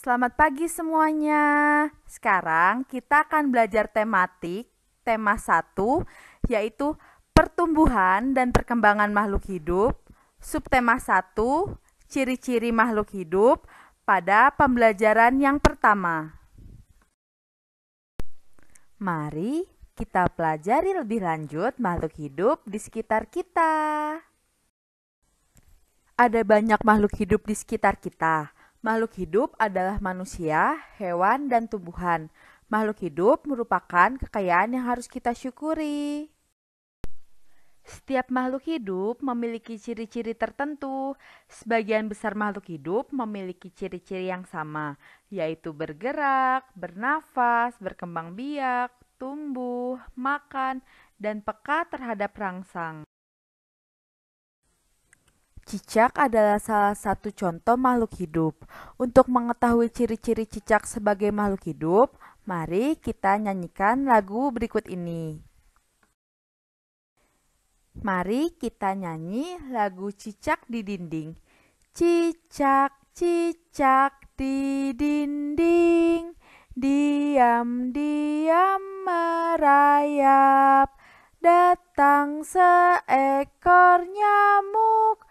Selamat pagi semuanya. Sekarang kita akan belajar tematik, tema 1, yaitu pertumbuhan dan perkembangan makhluk hidup. Subtema 1, ciri-ciri makhluk hidup pada pembelajaran yang pertama. Mari kita pelajari lebih lanjut makhluk hidup di sekitar kita. Ada banyak makhluk hidup di sekitar kita. Makhluk hidup adalah manusia, hewan, dan tumbuhan. Makhluk hidup merupakan kekayaan yang harus kita syukuri. Setiap makhluk hidup memiliki ciri-ciri tertentu. Sebagian besar makhluk hidup memiliki ciri-ciri yang sama, yaitu bergerak, bernafas, berkembang biak, tumbuh, makan, dan peka terhadap rangsang. Cicak adalah salah satu contoh makhluk hidup. Untuk mengetahui ciri-ciri cicak sebagai makhluk hidup, mari kita nyanyikan lagu berikut ini. Mari kita nyanyi lagu Cicak di Dinding. Cicak, cicak di dinding, diam-diam merayap. Datang seekor nyamuk,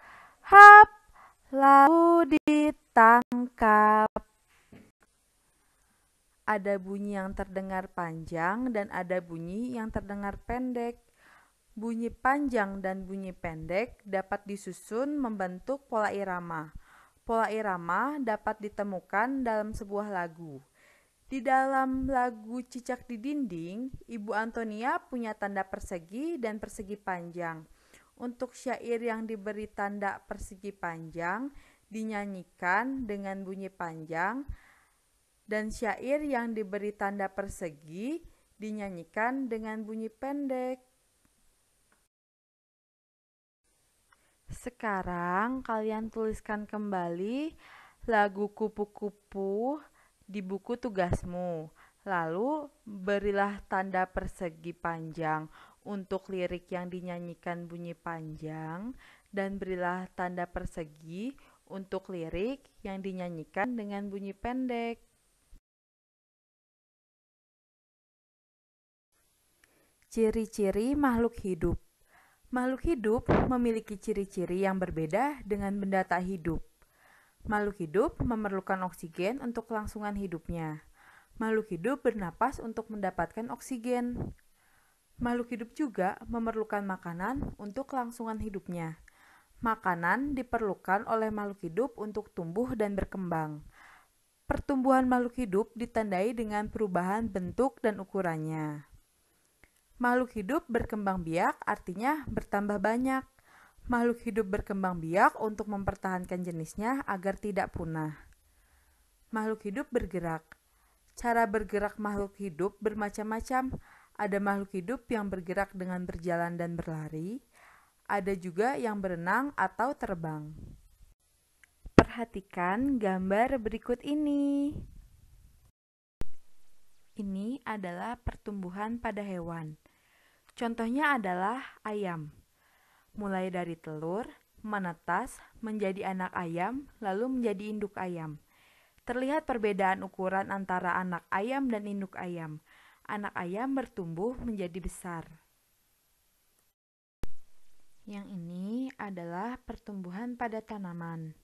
hap, lalu ditangkap. Ada bunyi yang terdengar panjang dan ada bunyi yang terdengar pendek. Bunyi panjang dan bunyi pendek dapat disusun membentuk pola irama. Pola irama dapat ditemukan dalam sebuah lagu. Di dalam lagu Cicak di Dinding, Ibu Antonia punya tanda persegi dan persegi panjang. Untuk syair yang diberi tanda persegi panjang dinyanyikan dengan bunyi panjang, dan syair yang diberi tanda persegi dinyanyikan dengan bunyi pendek. Sekarang kalian tuliskan kembali lagu Kupu-Kupu di buku tugasmu. Lalu berilah tanda persegi panjang untuk lirik yang dinyanyikan bunyi panjang, dan berilah tanda persegi untuk lirik yang dinyanyikan dengan bunyi pendek. Ciri-ciri makhluk hidup. Makhluk hidup memiliki ciri-ciri yang berbeda dengan benda tak hidup. Makhluk hidup memerlukan oksigen untuk kelangsungan hidupnya. Makhluk hidup bernapas untuk mendapatkan oksigen. Makhluk hidup juga memerlukan makanan untuk kelangsungan hidupnya. Makanan diperlukan oleh makhluk hidup untuk tumbuh dan berkembang. Pertumbuhan makhluk hidup ditandai dengan perubahan bentuk dan ukurannya. Makhluk hidup berkembang biak artinya bertambah banyak. Makhluk hidup berkembang biak untuk mempertahankan jenisnya agar tidak punah. Makhluk hidup bergerak. Cara bergerak makhluk hidup bermacam-macam. Ada makhluk hidup yang bergerak dengan berjalan dan berlari. Ada juga yang berenang atau terbang. Perhatikan gambar berikut ini. Ini adalah pertumbuhan pada hewan. Contohnya adalah ayam. Mulai dari telur, menetas, menjadi anak ayam, lalu menjadi induk ayam. Terlihat perbedaan ukuran antara anak ayam dan induk ayam. Anak ayam bertumbuh menjadi besar. Yang ini adalah pertumbuhan pada tanaman.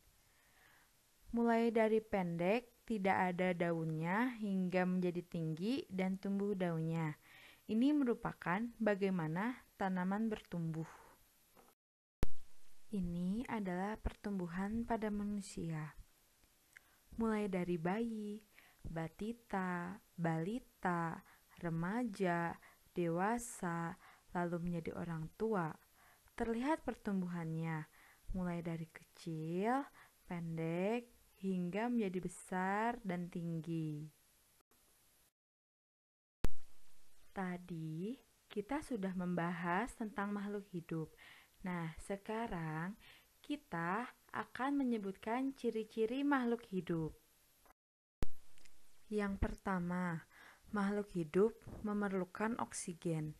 Mulai dari pendek, tidak ada daunnya, hingga menjadi tinggi dan tumbuh daunnya. Ini merupakan bagaimana tanaman bertumbuh. Ini adalah pertumbuhan pada manusia. Mulai dari bayi, batita, balita, remaja, dewasa, lalu menjadi orang tua. Terlihat pertumbuhannya, mulai dari kecil, pendek, hingga menjadi besar dan tinggi. Tadi kita sudah membahas tentang makhluk hidup. Nah, sekarang kita akan menyebutkan ciri-ciri makhluk hidup. Yang pertama, makhluk hidup memerlukan oksigen.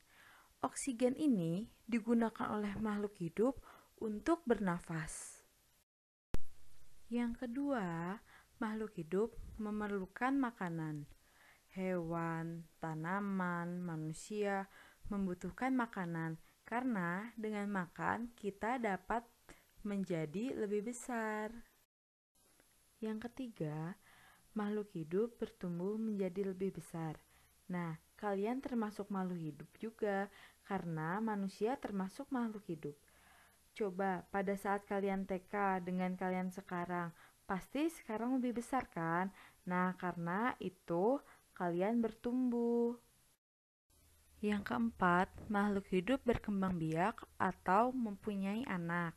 Oksigen ini digunakan oleh makhluk hidup untuk bernafas. Yang kedua, Makhluk hidup memerlukan makanan. Hewan, tanaman, manusia membutuhkan makanan karena dengan makan kita dapat menjadi lebih besar. Yang ketiga, makhluk hidup bertumbuh menjadi lebih besar. Nah, kalian termasuk makhluk hidup juga karena manusia termasuk makhluk hidup. Coba pada saat kalian TK dengan kalian sekarang, pasti sekarang lebih besar kan? Nah, karena itu kalian bertumbuh. Yang keempat, makhluk hidup berkembang biak atau mempunyai anak.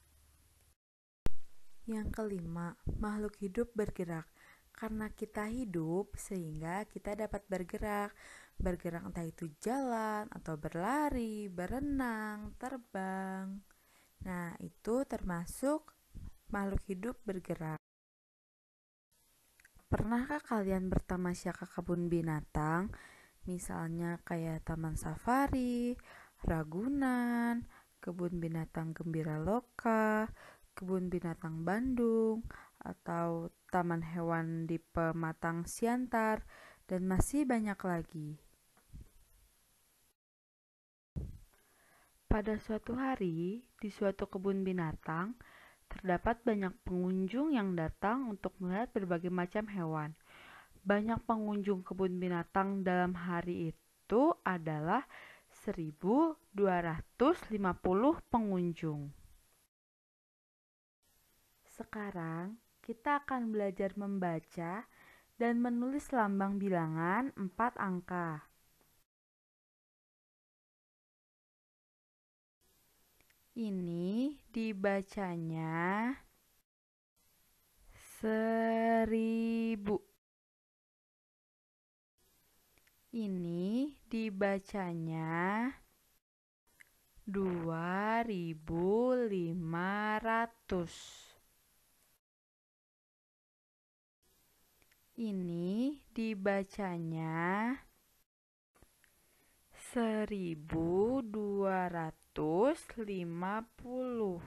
Yang kelima, makhluk hidup bergerak. Karena kita hidup, sehingga kita dapat bergerak. Bergerak entah itu jalan, atau berlari, berenang, terbang. Nah, itu termasuk makhluk hidup bergerak. Pernahkah kalian bertamasya ke kebun binatang? Misalnya kayak Taman Safari, Ragunan, Kebun Binatang Gembira Loka, Kebun Binatang Bandung, atau Taman Hewan di Pematang Siantar, dan masih banyak lagi. Pada suatu hari, di suatu kebun binatang, terdapat banyak pengunjung yang datang untuk melihat berbagai macam hewan. Banyak pengunjung kebun binatang dalam hari itu adalah 1.250 pengunjung. Sekarang kita akan belajar membaca dan menulis lambang bilangan 4 angka. Ini dibacanya 1.000. Ini dibacanya 2.500. Ini dibacanya 1.250.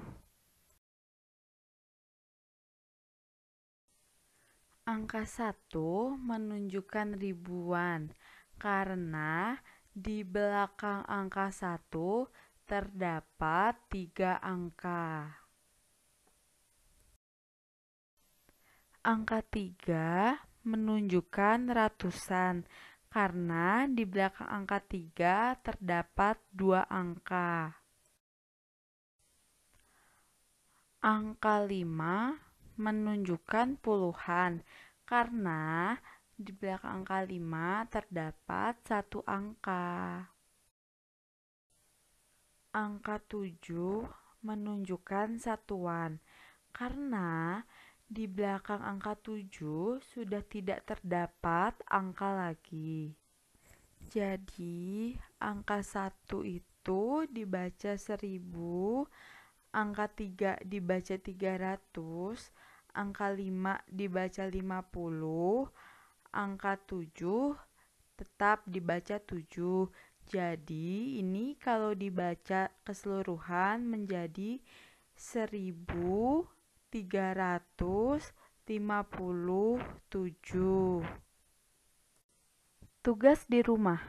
Angka 1 menunjukkan ribuan karena di belakang angka 1 terdapat 3 angka. Angka 3 menunjukkan ratusan karena di belakang angka 3 terdapat 2 angka. Angka 5 menunjukkan puluhan karena di belakang angka 5 terdapat 1 angka. Angka 7 menunjukkan satuan karena di belakang angka 7 sudah tidak terdapat angka lagi. Jadi, angka 1 itu dibaca 1.000, angka 3 dibaca 300, angka 5 dibaca 50, angka 7 tetap dibaca 7. Jadi, ini kalau dibaca keseluruhan menjadi 1.357. Tugas di rumah.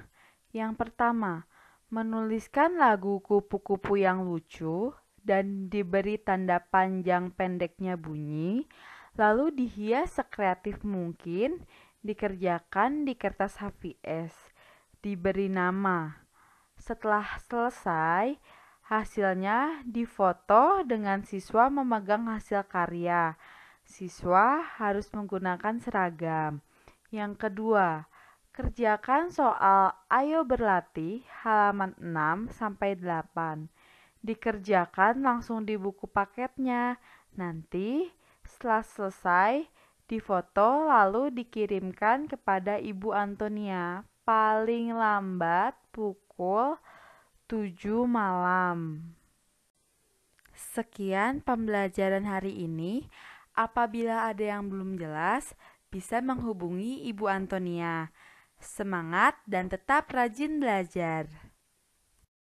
Yang pertama, menuliskan lagu kupu-kupu yang lucu dan diberi tanda panjang pendeknya bunyi, lalu dihias sekreatif mungkin, dikerjakan di kertas HVS, diberi nama. Setelah selesai, hasilnya difoto dengan siswa memegang hasil karya. Siswa harus menggunakan seragam. Yang kedua, kerjakan soal Ayo Berlatih halaman 6-8. Dikerjakan langsung di buku paketnya. Nanti setelah selesai, difoto lalu dikirimkan kepada Ibu Antonia. Paling lambat pukul 7 malam. Sekian pembelajaran hari ini. Apabila ada yang belum jelas, bisa menghubungi Ibu Antonia. Semangat dan tetap rajin belajar.